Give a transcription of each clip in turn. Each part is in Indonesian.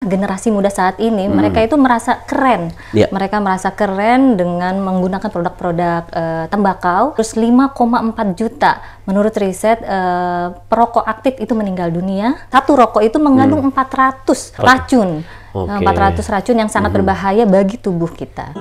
generasi muda saat ini, mereka itu merasa keren. Mereka merasa keren dengan menggunakan produk-produk tembakau. Terus 5,4 juta menurut riset perokok aktif itu meninggal dunia. Satu rokok itu mengandung 400 racun. 400 racun yang sangat berbahaya bagi tubuh kita.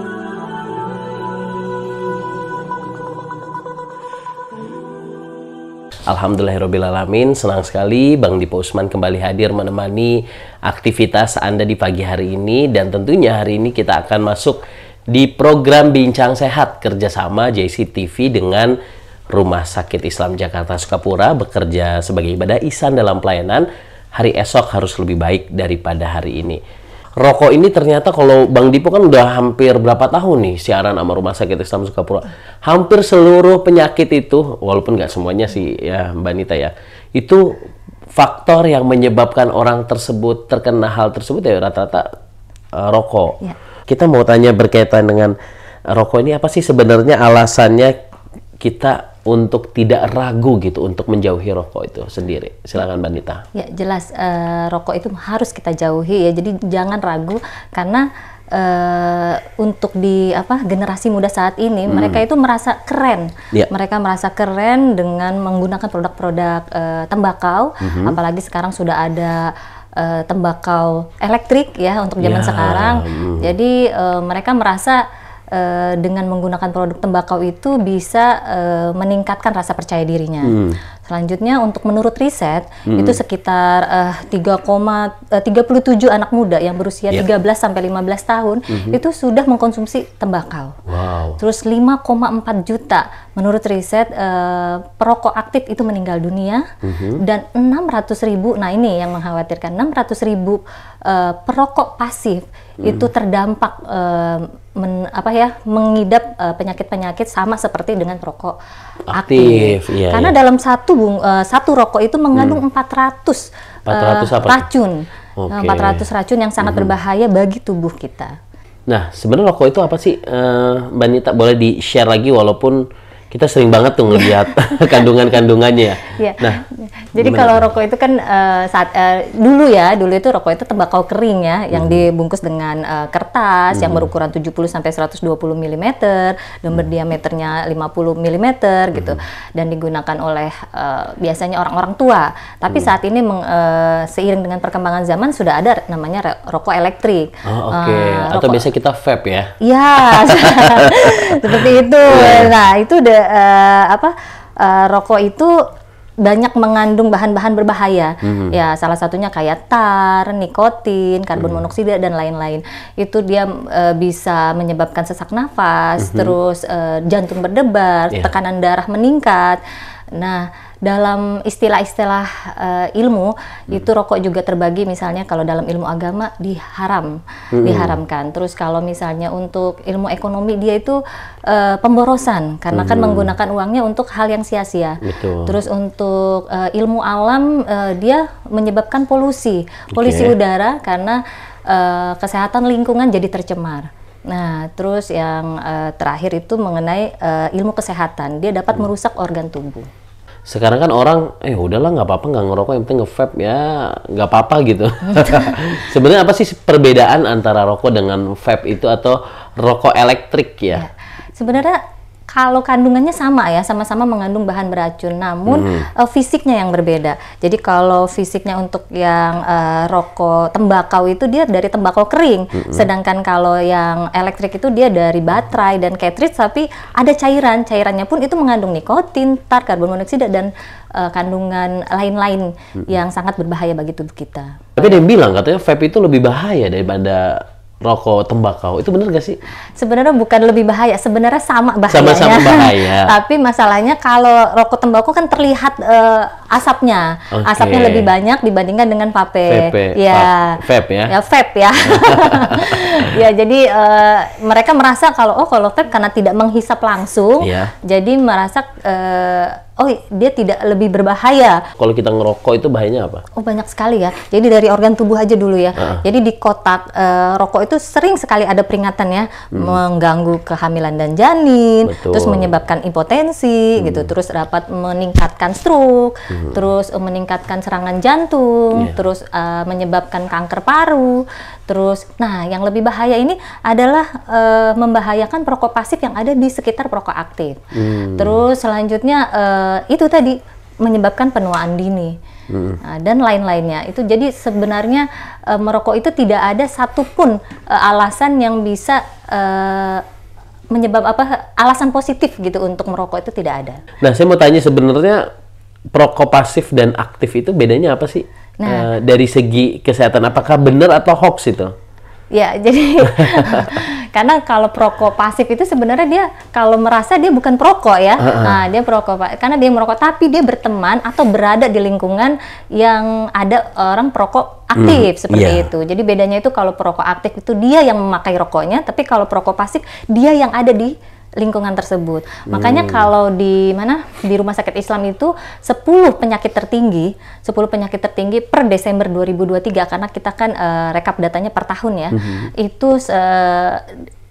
Alhamdulillahirrabbilalamin, senang sekali Bang Dipa Usman kembali hadir menemani aktivitas Anda di pagi hari ini. Dan tentunya hari ini kita akan masuk di program Bincang Sehat kerjasama JCTV dengan Rumah Sakit Islam Jakarta Sukapura, bekerja sebagai ibadah ihsan dalam pelayanan. Hari esok harus lebih baik daripada hari ini. Rokok ini ternyata kalau Bang Dipo kan udah hampir berapa tahun nih siaran sama Rumah Sakit Islam Sukapura. Hampir seluruh penyakit itu, walaupun nggak semuanya sih ya Mbak Nita ya, itu faktor yang menyebabkan orang tersebut terkena hal tersebut ya rata-rata rokok. Kita mau tanya berkaitan dengan rokok ini, apa sih sebenarnya alasannya kita untuk tidak ragu gitu untuk menjauhi rokok itu sendiri? Silakan Mbak Nita. Ya jelas rokok itu harus kita jauhi ya. Jadi jangan ragu karena untuk di generasi muda saat ini mereka itu merasa keren. Mereka merasa keren dengan menggunakan produk-produk tembakau. Apalagi sekarang sudah ada tembakau elektrik ya untuk zaman sekarang. Jadi mereka merasa dengan menggunakan produk tembakau itu bisa meningkatkan rasa percaya dirinya. Selanjutnya untuk menurut riset itu sekitar 37 anak muda yang berusia 13 sampai 15 tahun itu sudah mengkonsumsi tembakau. Terus 5,4 juta menurut riset perokok aktif itu meninggal dunia dan 600.000, nah ini yang mengkhawatirkan, 600.000 perokok pasif itu terdampak mengidap penyakit-penyakit sama seperti dengan perokok aktif. Karena dalam satu rokok itu mengandung 400 racun. 400 racun yang sangat berbahaya bagi tubuh kita. Nah, sebenarnya rokok itu apa sih, Mbak Nita? Boleh di-share lagi walaupun kita sering banget tuh ngelihat kandungan-kandungannya. Nah, jadi kalau rokok itu kan dulu itu rokok itu tembakau kering ya, yang dibungkus dengan kertas yang berukuran 70 sampai 120 mm dan berdiameternya 50 mm gitu, dan digunakan oleh biasanya orang-orang tua. Tapi saat ini seiring dengan perkembangan zaman sudah ada namanya rokok elektrik. Atau biasa kita vape ya? Iya, seperti itu. Nah, itu udah rokok itu banyak mengandung bahan-bahan berbahaya. Ya, salah satunya kayak tar, nikotin, karbon monoksida dan lain-lain. Itu dia bisa menyebabkan sesak nafas, terus jantung berdebar, tekanan darah meningkat. Nah, dalam istilah-istilah ilmu itu rokok juga terbagi, misalnya kalau dalam ilmu agama diharamkan. Terus kalau misalnya untuk ilmu ekonomi dia itu pemborosan karena kan menggunakan uangnya untuk hal yang sia-sia. Terus untuk ilmu alam dia menyebabkan polusi udara karena kesehatan lingkungan jadi tercemar. Nah, terus yang terakhir itu mengenai ilmu kesehatan, dia dapat merusak organ tubuh. Sekarang kan orang, udahlah nggak apa-apa, nggak ngerokok, yang penting nge-vape ya nggak apa-apa gitu. Sebenarnya apa sih perbedaan antara rokok dengan vape itu atau rokok elektrik ya? Sebenarnya kalau kandungannya sama ya, sama-sama mengandung bahan beracun, namun fisiknya yang berbeda. Jadi kalau fisiknya untuk yang rokok tembakau itu dia dari tembakau kering, sedangkan kalau yang elektrik itu dia dari baterai dan cartridge, tapi ada cairannya pun itu mengandung nikotin, tar, karbon monoksida dan kandungan lain-lain yang sangat berbahaya bagi tubuh kita. Tapi ada yang bilang katanya vape itu lebih bahaya daripada rokok tembakau, itu benar gak sih? Sebenarnya bukan lebih bahaya, sebenarnya sama bahayanya. Sama-sama bahaya. Tapi masalahnya kalau rokok tembakau kan terlihat asapnya, asapnya lebih banyak dibandingkan dengan vape. Vape ya? Ya vape ya. Ya jadi mereka merasa kalau vape karena tidak menghisap langsung, jadi merasa dia tidak lebih berbahaya. Kalau kita ngerokok itu bahayanya apa? Banyak sekali ya. Jadi dari organ tubuh aja dulu ya. Jadi di kotak rokok itu sering sekali ada peringatan ya, mengganggu kehamilan dan janin, terus menyebabkan impotensi gitu, terus dapat meningkatkan stroke, terus meningkatkan serangan jantung, terus menyebabkan kanker paru, terus nah yang lebih bahaya ini adalah membahayakan perokok pasif yang ada di sekitar perokok aktif. Terus selanjutnya itu tadi menyebabkan penuaan dini. Nah, dan lain-lainnya itu. Jadi sebenarnya merokok itu tidak ada satupun alasan yang bisa alasan positif gitu untuk merokok, itu tidak ada. Nah, saya mau tanya sebenarnya perokok pasif dan aktif itu bedanya apa sih? Nah, dari segi kesehatan, apakah benar atau hoax itu? Ya, jadi karena kalau perokok pasif itu sebenarnya dia kalau merasa dia bukan perokok ya. Nah, dia perokok karena dia merokok, tapi dia berteman atau berada di lingkungan yang ada orang perokok aktif seperti itu. Jadi bedanya itu kalau perokok aktif itu dia yang memakai rokoknya, tapi kalau perokok pasif dia yang ada di lingkungan tersebut. Makanya kalau di Rumah Sakit Islam itu 10 penyakit tertinggi per Desember 2023, karena kita kan rekap datanya per tahun ya. Itu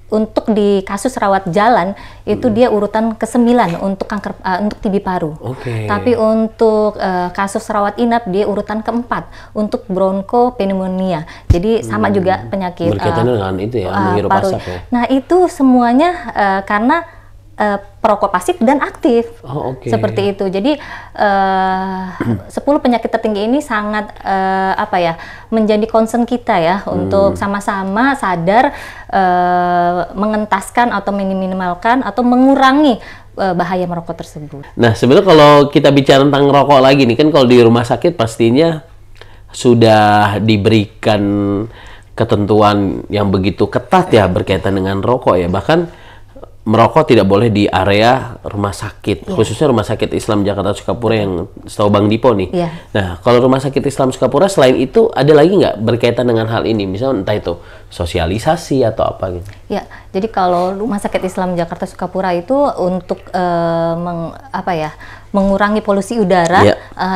untuk di kasus rawat jalan itu dia urutan ke-9 untuk kanker untuk TB paru. Tapi untuk kasus rawat inap dia urutan ke-4 untuk bronkopneumonia. Jadi sama juga penyakit berkaitan dengan itu ya, menghirup asap ya. Nah, itu semuanya karena perokok pasif dan aktif. Seperti itu. Jadi 10 penyakit tertinggi ini sangat menjadi concern kita ya, untuk sama-sama sadar mengentaskan atau minimalkan atau mengurangi bahaya merokok tersebut. Nah, sebenarnya kalau kita bicara tentang rokok lagi nih, kan kalau di rumah sakit pastinya sudah diberikan ketentuan yang begitu ketat ya berkaitan dengan rokok ya. Bahkan merokok tidak boleh di area rumah sakit, khususnya Rumah Sakit Islam Jakarta Sukapura yang setahu Bang Dipo nih. Nah, kalau Rumah Sakit Islam Sukapura selain itu ada lagi nggak berkaitan dengan hal ini? Misalnya entah itu sosialisasi atau apa gitu? Ya, jadi kalau Rumah Sakit Islam Jakarta Sukapura itu untuk mengurangi polusi udara,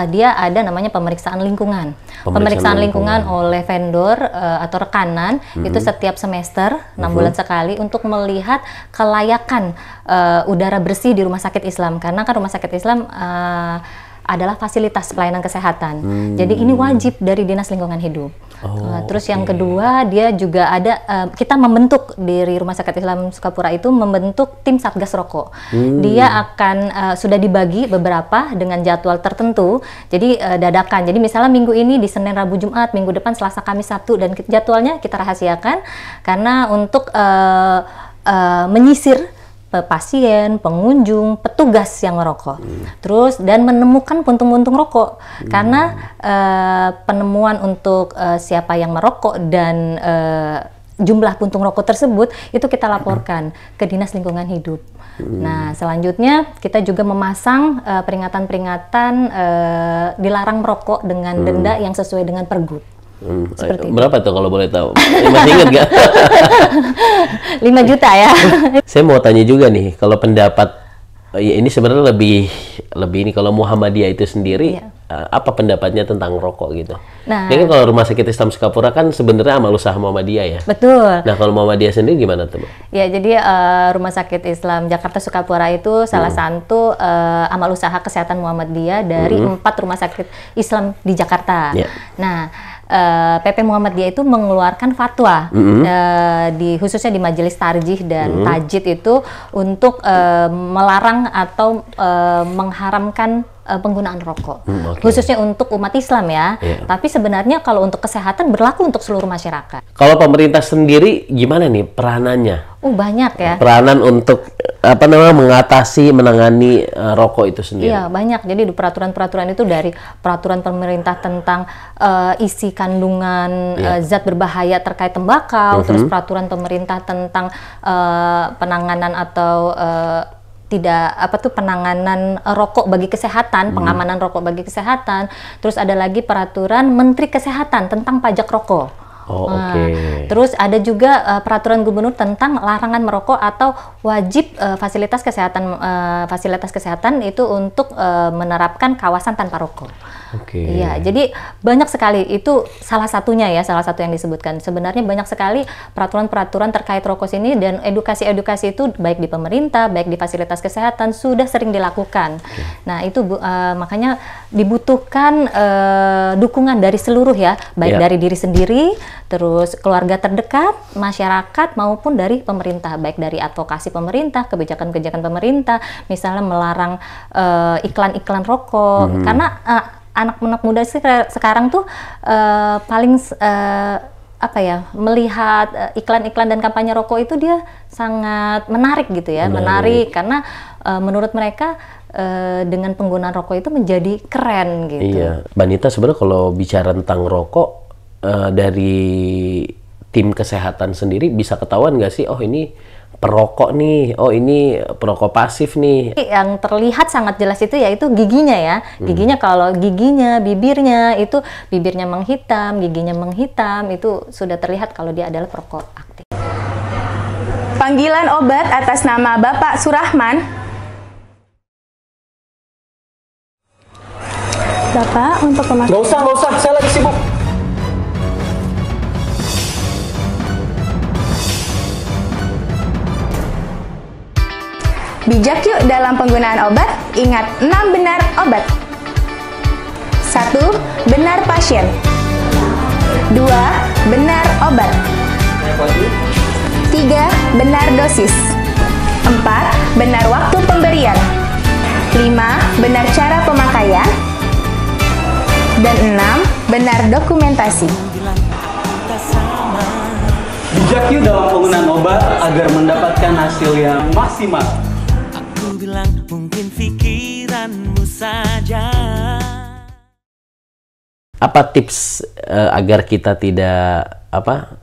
dia ada namanya pemeriksaan lingkungan. Pemeriksaan lingkungan oleh vendor atau rekanan itu setiap semester 6 bulan sekali untuk melihat kelayakan udara bersih di Rumah Sakit Islam, karena kan Rumah Sakit Islam adalah fasilitas pelayanan kesehatan. Jadi ini wajib dari Dinas Lingkungan Hidup. Terus yang kedua, dia juga ada kita membentuk dari Rumah Sakit Islam Sukapura itu membentuk tim Satgas Rokok. Dia akan sudah dibagi beberapa dengan jadwal tertentu. Jadi dadakan. Jadi misalnya minggu ini di Senin, Rabu, Jumat, minggu depan Selasa, Kamis, Sabtu, dan jadwalnya kita rahasiakan karena untuk menyisir pasien, pengunjung, petugas yang merokok. Terus dan menemukan puntung-puntung rokok. Karena penemuan untuk siapa yang merokok dan jumlah puntung rokok tersebut itu kita laporkan ke Dinas Lingkungan Hidup. Nah, selanjutnya kita juga memasang peringatan-peringatan dilarang merokok dengan denda yang sesuai dengan Pergub. Berapa tuh kalau boleh tahu? Masih ingat nggak? 5 juta ya. Saya mau tanya juga nih, kalau pendapat ya ini sebenarnya lebih ini kalau Muhammadiyah itu sendiri apa pendapatnya tentang rokok gitu? Nah, ini kan kalau Rumah Sakit Islam Sukapura kan sebenarnya amal usaha Muhammadiyah ya. Betul. Nah, kalau Muhammadiyah sendiri gimana tuh, Mbak? Ya, jadi Rumah Sakit Islam Jakarta Sukapura itu salah satu amal usaha kesehatan Muhammadiyah dari 4 rumah sakit Islam di Jakarta. Nah, PP Muhammadiyah itu mengeluarkan fatwa khususnya di Majelis Tarjih dan Tajid itu untuk melarang atau mengharamkan penggunaan rokok, khususnya untuk umat Islam ya. Tapi sebenarnya kalau untuk kesehatan berlaku untuk seluruh masyarakat. Kalau pemerintah sendiri gimana nih peranannya? Banyak ya. Peranan untuk menangani rokok itu sendiri. Iya, banyak. Jadi di peraturan-peraturan itu dari peraturan pemerintah tentang isi kandungan zat berbahaya terkait tembakau, terus peraturan pemerintah tentang penanganan atau penanganan rokok bagi kesehatan, pengamanan rokok bagi kesehatan. Terus ada lagi peraturan Menteri Kesehatan tentang pajak rokok. Terus ada juga peraturan gubernur tentang larangan merokok atau wajib fasilitas kesehatan itu untuk menerapkan kawasan tanpa rokok. Iya, jadi banyak sekali, itu salah satunya ya, salah satu yang disebutkan. Sebenarnya banyak sekali peraturan-peraturan terkait rokok ini, dan edukasi-edukasi itu baik di pemerintah, baik di fasilitas kesehatan sudah sering dilakukan. Nah itu makanya dibutuhkan dukungan dari seluruh ya, baik dari diri sendiri, terus keluarga terdekat, masyarakat, maupun dari pemerintah, baik dari advokasi pemerintah, kebijakan-kebijakan pemerintah, misalnya melarang iklan-iklan rokok, karena anak-anak muda sekarang tuh paling apa ya, melihat iklan-iklan dan kampanye rokok itu dia sangat menarik gitu ya, menarik karena menurut mereka dengan penggunaan rokok itu menjadi keren gitu. Iya, Mbak Nita, sebenarnya kalau bicara tentang rokok dari tim kesehatan sendiri bisa ketahuan nggak sih, oh ini perokok nih, oh ini perokok pasif nih. Yang terlihat sangat jelas itu yaitu giginya ya. Giginya, kalau giginya, bibirnya itu, bibirnya menghitam, giginya menghitam, itu sudah terlihat kalau dia adalah perokok aktif. Panggilan obat atas nama Bapak Surahman. Bapak, untuk pemasukan... Nggak usah, saya lagi sibuk. Bijak yuk dalam penggunaan obat, ingat 6 benar obat. 1. Benar pasien. 2. Benar obat. 3. Benar dosis. 4. Benar waktu pemberian. 5. Benar cara pemakaian. Dan 6. Benar dokumentasi. Bijak yuk dalam penggunaan obat agar mendapatkan hasil yang maksimal. Bilang mungkin pikiranmu saja. Apa tips agar kita tidak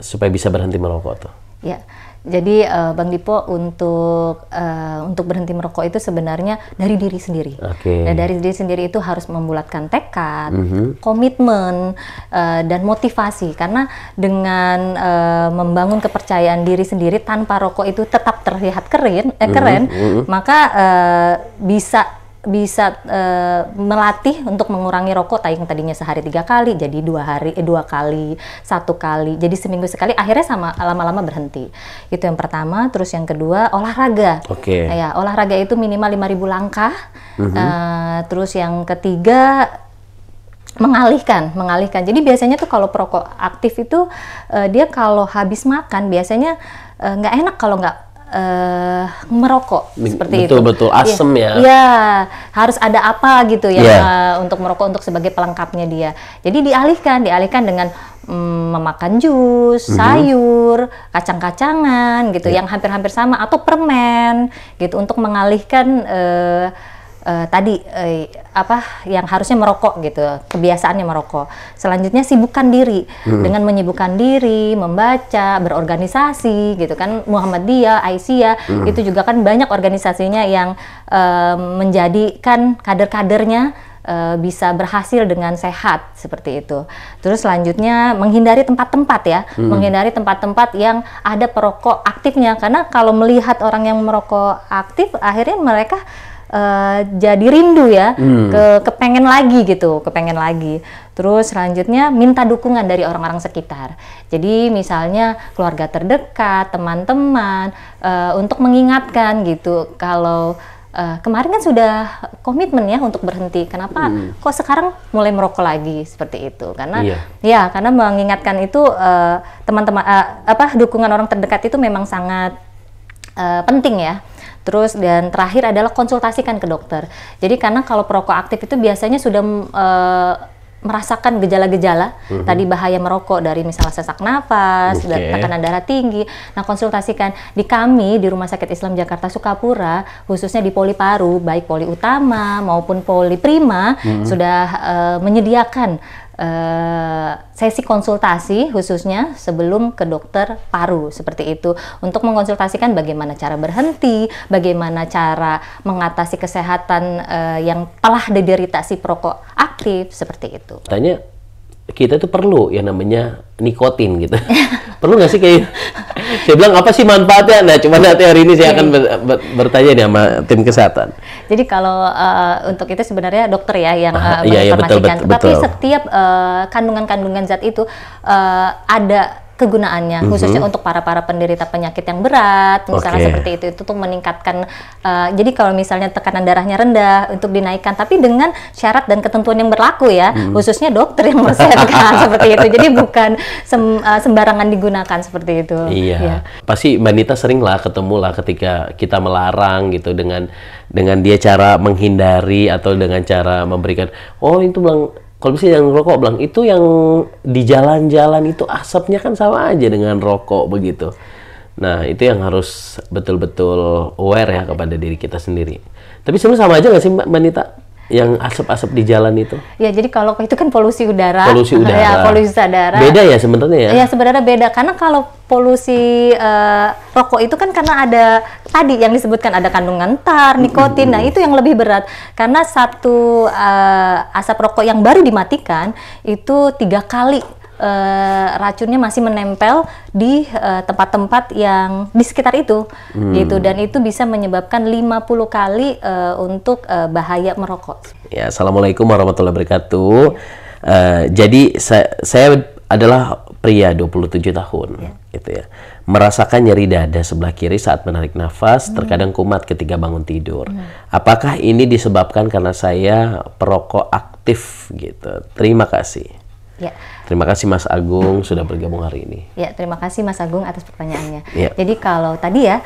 supaya bisa berhenti merokok tuh? Ya, jadi Bang Dipo untuk berhenti merokok itu sebenarnya dari diri sendiri. Nah, dari diri sendiri itu harus membulatkan tekad, komitmen, dan motivasi. Karena dengan membangun kepercayaan diri sendiri tanpa rokok itu tetap terlihat keren, maka bisa melatih untuk mengurangi rokok yang tadinya sehari 3 kali jadi 2 kali, 1 kali, jadi seminggu sekali, akhirnya lama-lama berhenti. Itu yang pertama. Terus yang kedua, olahraga. Ya, olahraga itu minimal 5.000 langkah. Terus yang ketiga, mengalihkan. Jadi biasanya tuh kalau perokok aktif itu dia kalau habis makan biasanya nggak enak kalau nggak merokok seperti itu. Betul asem ya. Iya, harus ada apa gitu ya untuk merokok, untuk sebagai pelengkapnya dia. Jadi dialihkan dengan memakan jus, sayur, kacang-kacangan gitu, yang hampir-hampir sama, atau permen gitu, untuk mengalihkan yang harusnya merokok gitu, kebiasaannya merokok. Selanjutnya sibukkan diri dengan menyibukkan diri, membaca, berorganisasi gitu kan, Muhammadiyah, Aisyah, itu juga kan banyak organisasinya yang menjadikan kader-kadernya bisa berhasil dengan sehat seperti itu. Terus selanjutnya menghindari tempat-tempat ya, menghindari tempat-tempat yang ada perokok aktifnya, karena kalau melihat orang yang merokok aktif, akhirnya mereka jadi rindu ya, kepengen lagi gitu, kepengen lagi. Terus selanjutnya minta dukungan dari orang-orang sekitar. Jadi misalnya keluarga terdekat, teman-teman, untuk mengingatkan gitu, kalau kemarin kan sudah komitmen ya untuk berhenti, kenapa kok sekarang mulai merokok lagi, seperti itu. Karena karena mengingatkan itu teman-teman, dukungan orang terdekat itu memang sangat penting ya. Terus dan terakhir adalah konsultasikan ke dokter. Jadi karena kalau perokok aktif itu biasanya sudah merasakan gejala-gejala tadi bahaya merokok, dari misalnya sesak nafas, tekanan darah tinggi. Nah, konsultasikan di kami di Rumah Sakit Islam Jakarta Sukapura, khususnya di Poli Paru, baik Poli Utama maupun Poli Prima, sudah menyediakan sesi konsultasi khususnya sebelum ke dokter paru, seperti itu, untuk mengkonsultasikan bagaimana cara berhenti, bagaimana cara mengatasi kesehatan yang telah diderita si perokok aktif, seperti itu. Tanya, kita tuh perlu yang namanya nikotin gitu. Perlu nggak sih kayak Saya bilang apa sih manfaatnya? Nah, cuma nanti hari ini saya akan bertanya nih sama tim kesehatan. Jadi kalau untuk itu sebenarnya dokter ya yang iya, menginformasikan. betul. Tapi setiap kandungan-kandungan zat itu ada kegunaannya, khususnya untuk para penderita penyakit yang berat, misalnya seperti itu tuh meningkatkan. Jadi kalau misalnya tekanan darahnya rendah, untuk dinaikkan, tapi dengan syarat dan ketentuan yang berlaku ya, khususnya dokter yang meresepkan seperti itu. Jadi bukan sembarangan digunakan seperti itu. Iya. Pasti Mbak Nita sering lah ketemu lah ketika kita melarang gitu dengan dia cara menghindari atau dengan cara memberikan, oh itu bilang. Kalau misalnya yang rokok bilang itu yang di jalan-jalan itu asapnya kan sama aja dengan rokok begitu. Nah itu yang harus betul-betul aware ya kepada diri kita sendiri. Tapi sebenarnya sama aja nggak sih Mbak Nita? Yang asap-asap di jalan itu? Ya jadi kalau itu kan polusi udara. Polusi udara. Ya, polusi udara. Beda ya sebenarnya ya? Ya sebenarnya beda karena kalau polusi rokok itu kan karena ada tadi yang disebutkan ada kandungan tar, nikotin. Nah itu yang lebih berat karena satu asap rokok yang baru dimatikan itu 3 kali racunnya masih menempel di tempat-tempat yang di sekitar itu gitu, dan itu bisa menyebabkan 50 kali untuk bahaya merokok. Ya, Assalamualaikum warahmatullahi wabarakatuh. Jadi saya adalah pria 27 tahun gitu ya. Merasakan nyeri dada sebelah kiri saat menarik nafas, terkadang kumat ketika bangun tidur. Apakah ini disebabkan karena saya perokok aktif gitu? Terima kasih. Ya. Terima kasih Mas Agung sudah bergabung hari ini. Ya, terima kasih Mas Agung atas pertanyaannya. Ya. Jadi kalau tadi ya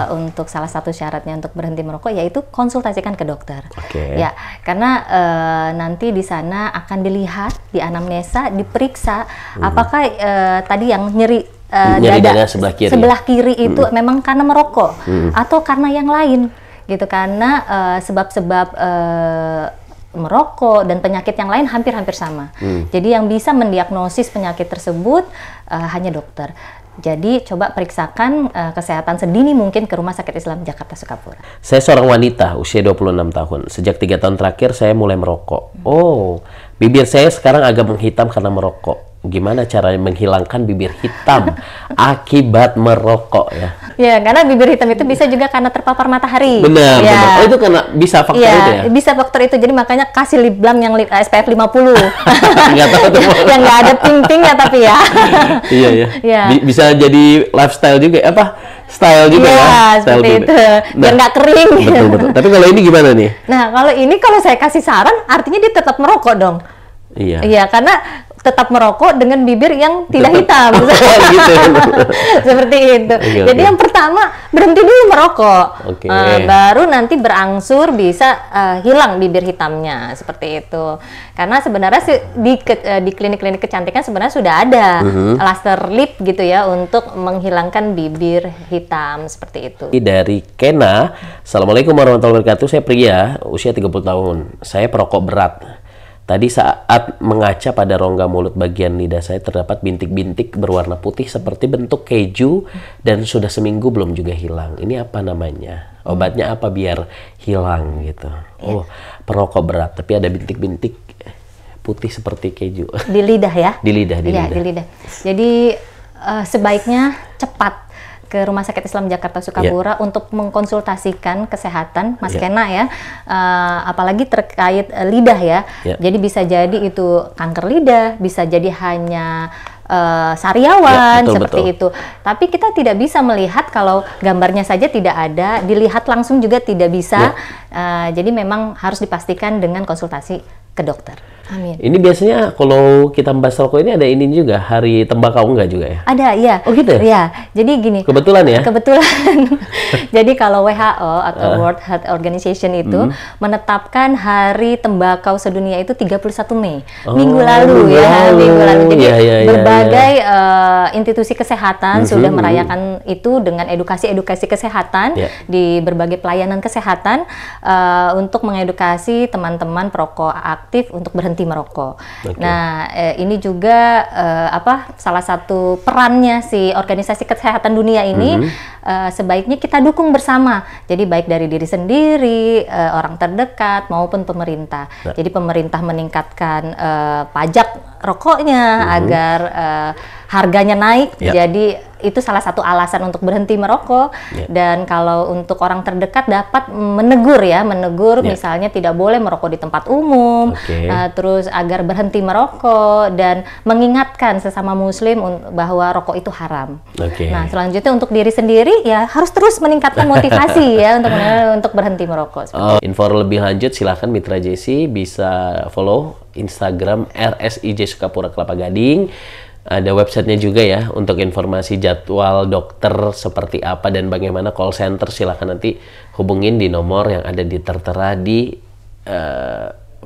untuk salah satu syaratnya untuk berhenti merokok yaitu konsultasikan ke dokter. Ya, karena nanti di sana akan dilihat di anamnesa, diperiksa apakah tadi yang nyeri dada sebelah kiri itu memang karena merokok atau karena yang lain gitu, karena sebab-sebab merokok dan penyakit yang lain hampir-hampir sama. Jadi yang bisa mendiagnosis penyakit tersebut hanya dokter. Jadi coba periksakan kesehatan sedini mungkin ke Rumah Sakit Islam Jakarta Sukapura. Saya seorang wanita usia 26 tahun. Sejak 3 tahun terakhir saya mulai merokok. Oh, bibir saya sekarang agak menghitam karena merokok. Gimana cara menghilangkan bibir hitam akibat merokok ya? Ya, karena bibir hitam itu bisa juga karena terpapar matahari. Benar, ya. benar. Oh, itu karena bisa faktor itu ya? Bisa faktor itu. Jadi makanya kasih lip balm yang SPF 50. Nggak tahu tuh. Yang nggak ada pink-pinknya tapi ya. Iya, ya. Bisa jadi lifestyle juga, style juga ya? Style seperti itu. Biar nggak kering. Betul. Tapi kalau ini gimana nih? Nah, kalau saya kasih saran, artinya dia tetap merokok dong. Iya. Iya, karena tetap merokok dengan bibir yang tidak hitam. Gitu. Seperti itu. Jadi yang pertama berhenti dulu merokok. Baru nanti berangsur bisa hilang bibir hitamnya seperti itu. Karena sebenarnya di klinik-klinik kecantikan sebenarnya sudah ada laser lip gitu ya untuk menghilangkan bibir hitam seperti itu. Dari Kena, Assalamualaikum warahmatullahi wabarakatuh. Saya pria usia 30 tahun. Saya perokok berat. Tadi saat mengaca pada rongga mulut bagian lidah saya terdapat bintik-bintik berwarna putih seperti bentuk keju dan sudah seminggu belum juga hilang. Ini apa namanya? Obatnya apa biar hilang gitu? Oh, perokok berat tapi ada bintik-bintik putih seperti keju. Di lidah ya? Di lidah. Jadi sebaiknya cepat ke Rumah Sakit Islam Jakarta Sukapura untuk mengkonsultasikan kesehatan Mas Kena ya, apalagi terkait lidah ya. Jadi bisa jadi itu kanker lidah, bisa jadi hanya sariawan seperti itu. Tapi kita tidak bisa melihat kalau gambarnya saja tidak ada, dilihat langsung juga tidak bisa. Jadi memang harus dipastikan dengan konsultasi ke dokter. Amin. Ini biasanya kalau kita membahas rokok ini ada ini juga, hari tembakau enggak juga ya? Ada, iya. Oh gitu ya? Iya, jadi gini. Kebetulan ya? Kebetulan. Jadi kalau WHO atau World Health Organization itu menetapkan hari tembakau sedunia itu 31 Mei. Minggu lalu ya, minggu lalu. Jadi berbagai institusi kesehatan sudah merayakan itu dengan edukasi-edukasi kesehatan di berbagai pelayanan kesehatan untuk mengedukasi teman-teman perokok aktif untuk berhenti merokok. Nah, ini juga salah satu perannya si organisasi kesehatan dunia ini sebaiknya kita dukung bersama. Jadi baik dari diri sendiri, orang terdekat maupun pemerintah. Jadi pemerintah meningkatkan pajak rokoknya agar harganya naik. Jadi itu salah satu alasan untuk berhenti merokok. Dan kalau untuk orang terdekat dapat menegur misalnya tidak boleh merokok di tempat umum, terus agar berhenti merokok dan mengingatkan sesama muslim bahwa rokok itu haram. Nah, selanjutnya untuk diri sendiri ya harus terus meningkatkan motivasi ya untuk berhenti merokok. Info lebih lanjut silahkan Mitra Jesi bisa follow Instagram RSIJ Sukapura Kelapa Gading. Ada websitenya juga ya untuk informasi jadwal dokter seperti apa dan bagaimana call center. Silahkan nanti hubungin di nomor yang ada tertera di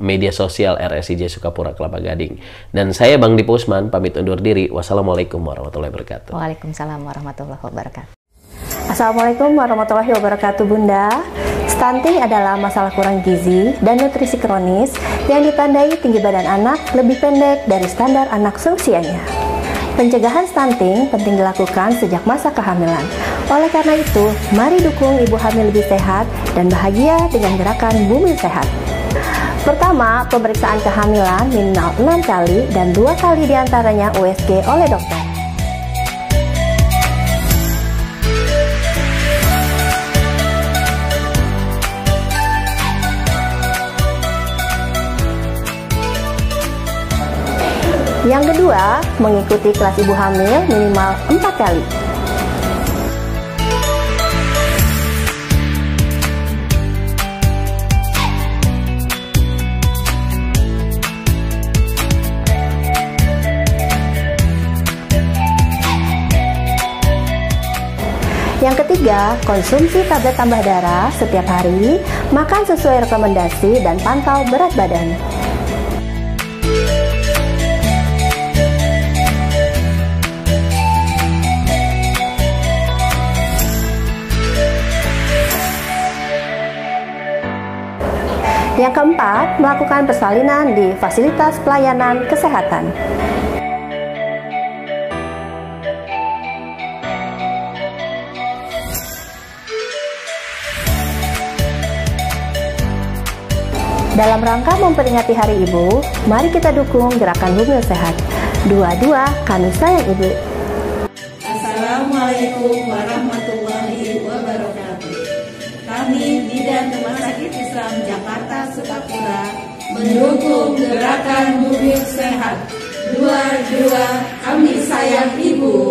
media sosial RSIJ Sukapura Kelapa Gading. Dan saya Bang Dipo Usman pamit undur diri. Wassalamualaikum warahmatullahi wabarakatuh. Waalaikumsalam warahmatullahi wabarakatuh. Assalamualaikum warahmatullahi wabarakatuh Bunda. Stunting adalah masalah kurang gizi dan nutrisi kronis yang ditandai tinggi badan anak lebih pendek dari standar anak seusianya. Pencegahan stunting penting dilakukan sejak masa kehamilan. Oleh karena itu, mari dukung ibu hamil lebih sehat dan bahagia dengan gerakan Bumil Sehat. Pertama, pemeriksaan kehamilan minimal 6 kali dan 2 kali diantaranya USG oleh dokter. Yang kedua, mengikuti kelas ibu hamil minimal 4 kali. Yang ketiga, konsumsi tablet tambah darah setiap hari, makan sesuai rekomendasi, dan pantau berat badan. Yang keempat, melakukan persalinan di fasilitas pelayanan kesehatan. Dalam rangka memperingati Hari Ibu, mari kita dukung gerakan Bumil Sehat. Dua-dua kami sayang Ibu. Assalamualaikum warahmatullahi wabarakatuh. Kami Bidan Rumah Sakit Islam Jakarta Sukapura mendukung gerakan Bumil Sehat. Dua-dua kami sayang Ibu.